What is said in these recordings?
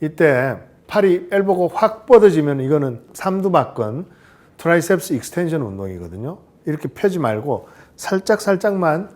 이때 팔이 엘보가 확 뻗어지면 이거는 삼두박근 트라이셉스 익스텐션 운동이거든요. 이렇게 펴지 말고 살짝만.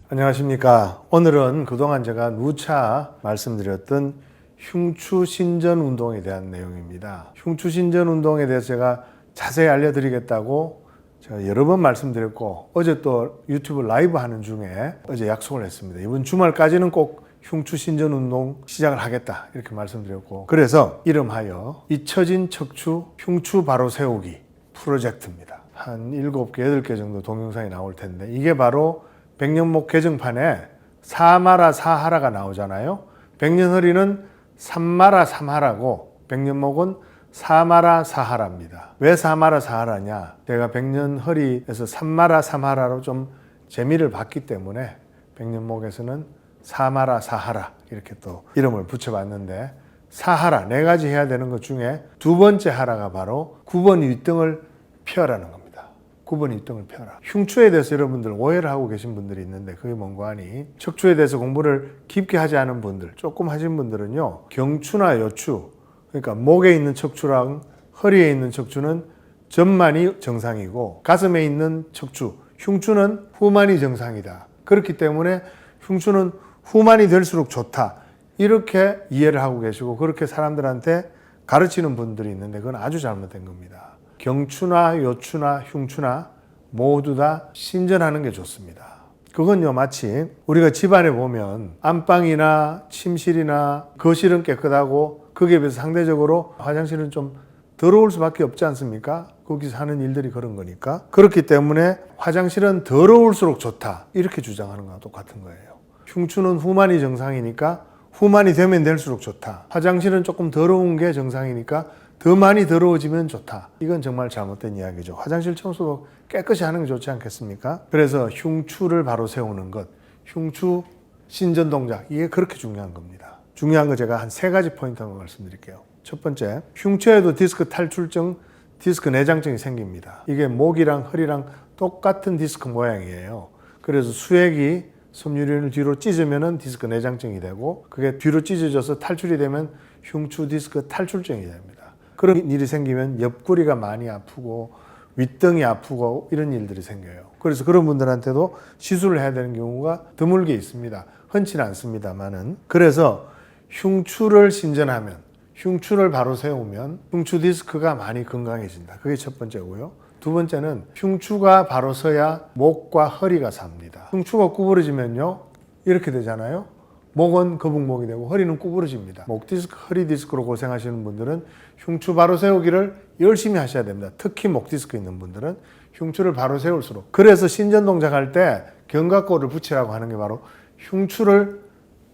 안녕하십니까. 오늘은 그동안 제가 누차 말씀드렸던 흉추신전 운동에 대한 내용입니다. 흉추신전 운동에 대해서 제가 자세히 알려드리겠다고 제가 여러 번 말씀드렸고, 어제 또 유튜브 라이브 하는 중에 어제 약속을 했습니다. 이번 주말까지는 꼭 흉추신전 운동 시작을 하겠다 이렇게 말씀드렸고, 그래서 이름하여 잊혀진 척추 흉추 바로 세우기 프로젝트입니다. 한 7개, 8개 정도 동영상이 나올 텐데, 이게 바로 백년목 개정판에 사마라 사하라가 나오잖아요. 백년허리는 삼마라 삼하라고 백년목은 사마라 사하라입니다. 왜 사마라 사하라냐? 제가 백년허리에서 삼마라 삼하라로 좀 재미를 봤기 때문에 백년목에서는 사마라 사하라 이렇게 또 이름을 붙여봤는데, 사하라, 4가지 해야 되는 것 중에 두 번째 하라가 바로 9번 윗등을 펴라는 겁니다. 9번 윗등을 펴라. 흉추에 대해서 여러분들 오해를 하고 계신 분들이 있는데, 그게 뭔가 하니 척추에 대해서 공부를 깊게 하지 않은 분들, 조금 하신 분들은요, 경추나 요추, 그러니까 목에 있는 척추랑 허리에 있는 척추는 전만이 정상이고, 가슴에 있는 척추, 흉추는 후만이 정상이다. 그렇기 때문에 흉추는 후만이 될수록 좋다. 이렇게 이해를 하고 계시고, 그렇게 사람들한테 가르치는 분들이 있는데, 그건 아주 잘못된 겁니다. 경추나 요추나 흉추나 모두 다 신전하는 게 좋습니다. 그건요, 마치 우리가 집안에 보면 안방이나 침실이나 거실은 깨끗하고 거기에 비해서 상대적으로 화장실은 좀 더러울 수밖에 없지 않습니까? 거기서 하는 일들이 그런 거니까. 그렇기 때문에 화장실은 더러울수록 좋다 이렇게 주장하는 거랑 똑같은 거예요. 흉추는 후만이 정상이니까 후만이 되면 될수록 좋다. 화장실은 조금 더러운 게 정상이니까 더 많이 더러워지면 좋다. 이건 정말 잘못된 이야기죠. 화장실 청소도 깨끗이 하는 게 좋지 않겠습니까? 그래서 흉추를 바로 세우는 것, 흉추 신전 동작, 이게 그렇게 중요한 겁니다. 중요한 거 제가 한 3가지 포인트만 말씀드릴게요. 첫 번째, 흉추에도 디스크 탈출증, 디스크 내장증이 생깁니다. 이게 목이랑 허리랑 똑같은 디스크 모양이에요. 그래서 수액이 섬유륜을 뒤로 찢으면 디스크 내장증이 되고, 그게 뒤로 찢어져서 탈출이 되면 흉추 디스크 탈출증이 됩니다. 그런 일이 생기면 옆구리가 많이 아프고 윗등이 아프고 이런 일들이 생겨요. 그래서 그런 분들한테도 시술을 해야 되는 경우가 드물게 있습니다. 흔치는 않습니다만은. 그래서 흉추를 신전하면, 흉추를 바로 세우면 흉추 디스크가 많이 건강해진다. 그게 첫 번째고요. 두 번째는 흉추가 바로 서야 목과 허리가 삽니다. 흉추가 구부러지면요, 이렇게 되잖아요. 목은 거북목이 되고 허리는 구부러집니다. 목 디스크, 허리 디스크로 고생하시는 분들은 흉추 바로 세우기를 열심히 하셔야 됩니다. 특히 목 디스크 있는 분들은 흉추를 바로 세울수록. 그래서 신전 동작할 때 견갑골을 붙이라고 하는 게 바로 흉추를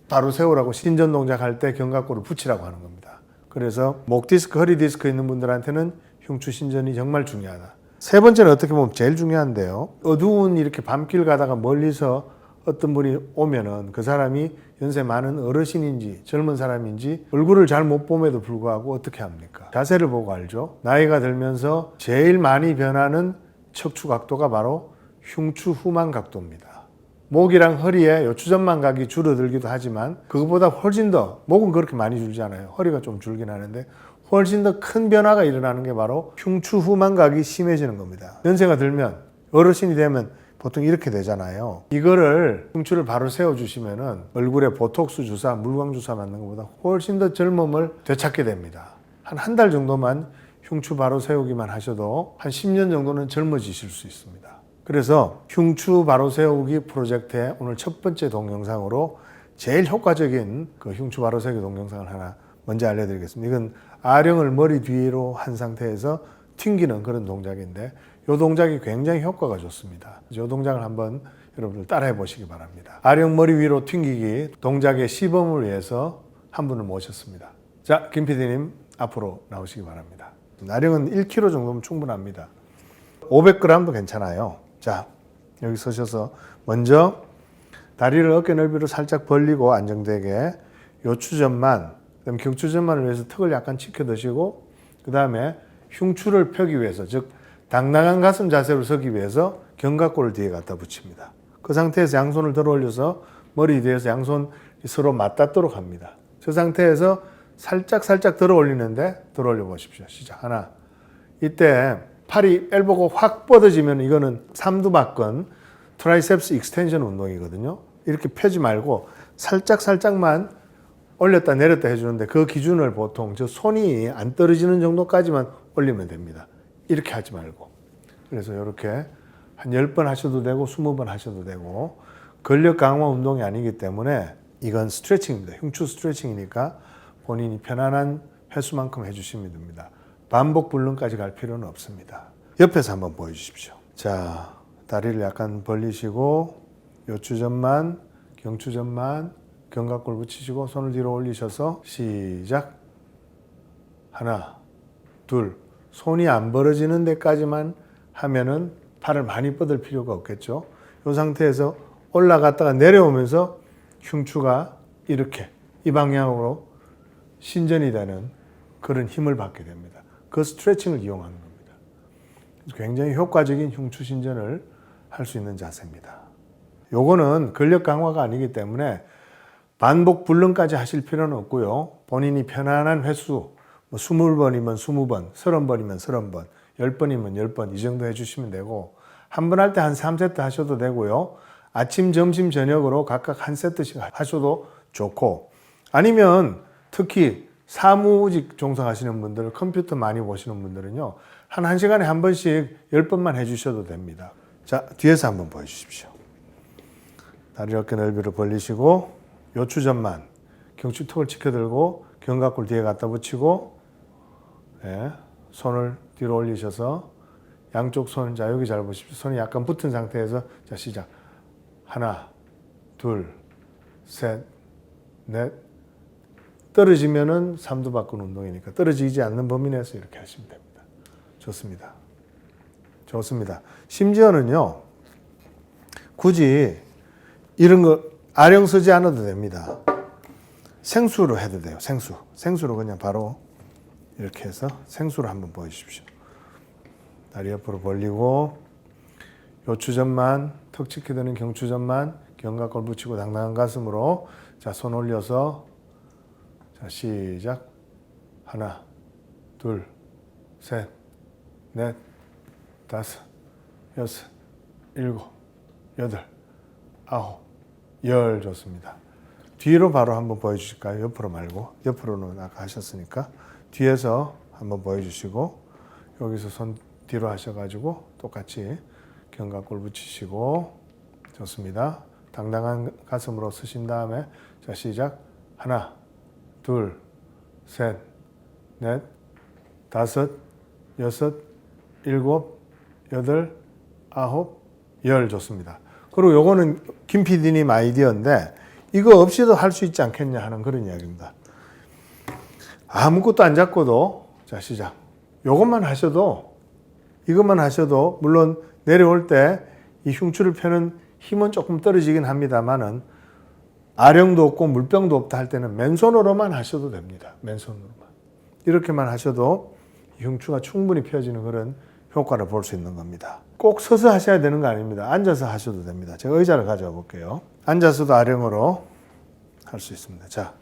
바로 세우라고, 신전 동작할 때 견갑골을 붙이라고 하는 겁니다. 그래서 목 디스크, 허리 디스크 있는 분들한테는 흉추 신전이 정말 중요하다. 세 번째는 어떻게 보면 제일 중요한데요. 어두운 이렇게 밤길 가다가 멀리서 어떤 분이 오면은 그 사람이 연세 많은 어르신인지 젊은 사람인지 얼굴을 잘 못 봄에도 불구하고 어떻게 합니까? 자세를 보고 알죠? 나이가 들면서 제일 많이 변하는 척추 각도가 바로 흉추 후만 각도입니다. 목이랑 허리에 요추전만 각이 줄어들기도 하지만 그것보다 훨씬 더, 목은 그렇게 많이 줄지 않아요. 허리가 좀 줄긴 하는데 훨씬 더 큰 변화가 일어나는 게 바로 흉추 후만 각이 심해지는 겁니다. 연세가 들면, 어르신이 되면 보통 이렇게 되잖아요. 이거를 흉추를 바로 세워주시면은 얼굴에 보톡스 주사, 물광 주사 맞는 것보다 훨씬 더 젊음을 되찾게 됩니다. 한 달 정도만 흉추 바로 세우기만 하셔도 한 10년 정도는 젊어지실 수 있습니다. 그래서 흉추 바로 세우기 프로젝트의 오늘 첫 번째 동영상으로 제일 효과적인 그 흉추 바로 세우기 동영상을 하나 먼저 알려드리겠습니다. 이건 아령을 머리 뒤로 한 상태에서 튕기는 그런 동작인데, 이 동작이 굉장히 효과가 좋습니다. 이 동작을 한번 여러분들 따라해 보시기 바랍니다. 아령 머리 위로 튕기기 동작의 시범을 위해서 한 분을 모셨습니다. 자, 김 PD님 앞으로 나오시기 바랍니다. 아령은 1kg 정도면 충분합니다. 500g도 괜찮아요. 자, 여기 서셔서 먼저 다리를 어깨 넓이로 살짝 벌리고 안정되게 요추전만, 그다음 경추전만을 위해서 턱을 약간 치켜 드시고, 그 다음에 흉추를 펴기 위해서, 즉 당당한 가슴 자세로 서기 위해서 견갑골을 뒤에 갖다 붙입니다. 그 상태에서 양손을 들어 올려서 머리 뒤에서 양손 서로 맞닿도록 합니다. 저 상태에서 살짝 들어 올리는데 들어 올려 보십시오. 시작. 하나. 이때 팔이 엘보가 확 뻗어지면 이거는 삼두박근 트라이셉스 익스텐션 운동이거든요. 이렇게 펴지 말고 살짝만 올렸다 내렸다 해주는데 그 기준을 보통 저 손이 안 떨어지는 정도까지만 올리면 됩니다. 이렇게 하지 말고. 그래서 이렇게 한 10번 하셔도 되고 20번 하셔도 되고 근력 강화 운동이 아니기 때문에 이건 스트레칭입니다. 흉추 스트레칭이니까 본인이 편안한 횟수만큼 해주시면 됩니다. 반복 불능까지 갈 필요는 없습니다. 옆에서 한번 보여주십시오. 자, 다리를 약간 벌리시고 요추전만, 경추전만, 견갑골 붙이시고 손을 뒤로 올리셔서 시작. 하나, 둘. 손이 안 벌어지는 데까지만 하면은 팔을 많이 뻗을 필요가 없겠죠. 이 상태에서 올라갔다가 내려오면서 흉추가 이렇게 이 방향으로 신전이 되는 그런 힘을 받게 됩니다. 그 스트레칭을 이용하는 겁니다. 굉장히 효과적인 흉추 신전을 할 수 있는 자세입니다. 요거는 근력 강화가 아니기 때문에 반복 불능까지 하실 필요는 없고요. 본인이 편안한 횟수, 20번이면 20번, 30번이면 30번, 10번이면 10번 이 정도 해주시면 되고 한 번 할 때 한 3세트 하셔도 되고요. 아침, 점심, 저녁으로 각각 한 세트씩 하셔도 좋고 아니면 특히 사무직 종사하시는 분들, 컴퓨터 많이 보시는 분들은요. 한 1시간에 한 번씩 10번만 해주셔도 됩니다. 자, 뒤에서 한번 보여주십시오. 다리 어깨 넓이로 벌리시고 요추전만 경추턱을 치켜들고 견갑골 뒤에 갖다 붙이고 손을 뒤로 올리셔서 양쪽 손, 자 여기 잘 보십시오. 손이 약간 붙은 상태에서 자 시작. 하나, 둘, 셋, 넷. 떨어지면은 삼두박근 운동이니까 떨어지지 않는 범위 내에서 이렇게 하시면 됩니다. 좋습니다. 좋습니다. 심지어는요, 굳이 이런 거 아령 쓰지 않아도 됩니다. 생수로 해도 돼요. 생수로 그냥 바로 이렇게 해서 생수로 한번 보여주십시오. 다리 옆으로 벌리고 요추전만, 턱 치켜드는 경추전만, 견갑골 붙이고 당당한 가슴으로 자, 손 올려서 자, 시작. 하나, 둘, 셋, 넷, 다섯, 여섯, 일곱, 여덟, 아홉, 열. 좋습니다. 뒤로 바로 한번 보여주실까요? 옆으로 말고. 옆으로는 아까 하셨으니까. 뒤에서 한번 보여주시고 여기서 손 뒤로 하셔가지고 똑같이 견갑골 붙이시고 좋습니다. 당당한 가슴으로 쓰신 다음에 자 시작. 하나, 둘, 셋, 넷, 다섯, 여섯, 일곱, 여덟, 아홉, 열. 좋습니다. 그리고 요거는 김 PD님 아이디어인데 이거 없이도 할 수 있지 않겠냐 하는 그런 이야기입니다. 아무것도 안 잡고도 자 시작. 요것만 하셔도 이것만 하셔도 물론 내려올 때 이 흉추를 펴는 힘은 조금 떨어지긴 합니다만은 아령도 없고 물병도 없다 할 때는 맨손으로만 하셔도 됩니다. 맨손으로만. 이렇게만 하셔도 흉추가 충분히 펴지는 그런 효과를 볼 수 있는 겁니다. 꼭 서서 하셔야 되는 거 아닙니다. 앉아서 하셔도 됩니다. 제가 의자를 가져와 볼게요. 앉아서도 아령으로 할 수 있습니다. 자,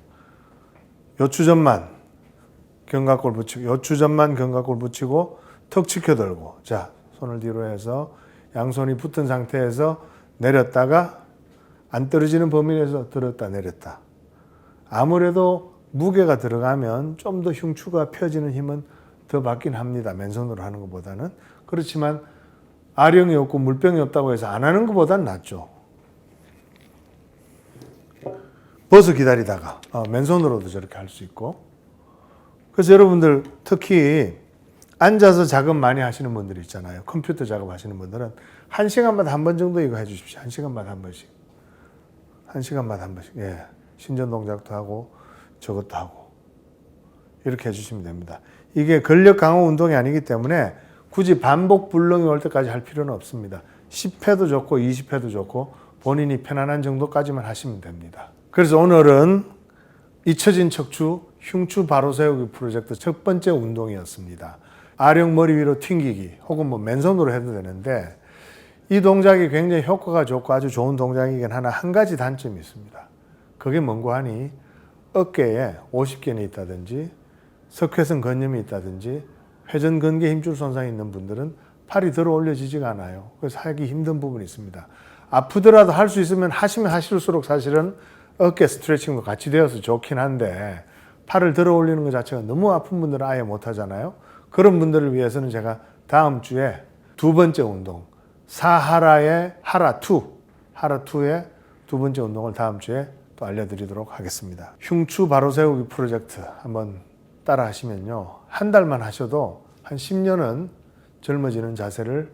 요추전만 견갑골 붙이고 요추전만 견갑골 붙이고 턱 치켜들고 자, 손을 뒤로 해서 양손이 붙은 상태에서 내렸다가 안 떨어지는 범위 내에서 들었다 내렸다. 아무래도 무게가 들어가면 좀 더 흉추가 펴지는 힘은 더 받긴 합니다. 맨손으로 하는 것보다는. 그렇지만 아령이 없고 물병이 없다고 해서 안 하는 것보다는 낫죠. 벗어 기다리다가 맨손으로도 저렇게 할 수 있고. 그래서 여러분들 특히 앉아서 작업 많이 하시는 분들 있잖아요. 컴퓨터 작업하시는 분들은 1시간마다 한 번 정도 이거 해주십시오. 1시간마다 한 번씩. 1시간마다 한 번씩. 예. 신전 동작도 하고 저것도 하고 이렇게 해주시면 됩니다. 이게 근력 강화 운동이 아니기 때문에 굳이 반복 불능이 올 때까지 할 필요는 없습니다. 10회도 좋고 20회도 좋고 본인이 편안한 정도까지만 하시면 됩니다. 그래서 오늘은 잊혀진 척추 흉추 바로 세우기 프로젝트 첫 번째 운동이었습니다. 아령 머리 위로 튕기기 혹은 뭐 맨손으로 해도 되는데 이 동작이 굉장히 효과가 좋고 아주 좋은 동작이긴 하나 한 가지 단점이 있습니다. 그게 뭔고 하니 어깨에 50견이 있다든지 석회성 건염이 있다든지 회전 근개 힘줄 손상이 있는 분들은 팔이 들어 올려지지가 않아요. 그래서 하기 힘든 부분이 있습니다. 아프더라도 할 수 있으면 하시면 하실수록 사실은 어깨 스트레칭도 같이 되어서 좋긴 한데 팔을 들어 올리는 것 자체가 너무 아픈 분들은 아예 못 하잖아요. 그런 분들을 위해서는 제가 다음 주에 두 번째 운동, 사하라의 하라2의 두 번째 운동을 다음 주에 또 알려드리도록 하겠습니다. 흉추 바로 세우기 프로젝트 한번 따라 하시면요. 한 달만 하셔도 한 10년은 젊어지는 자세를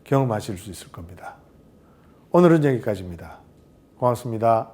경험하실 수 있을 겁니다. 오늘은 여기까지입니다. 고맙습니다.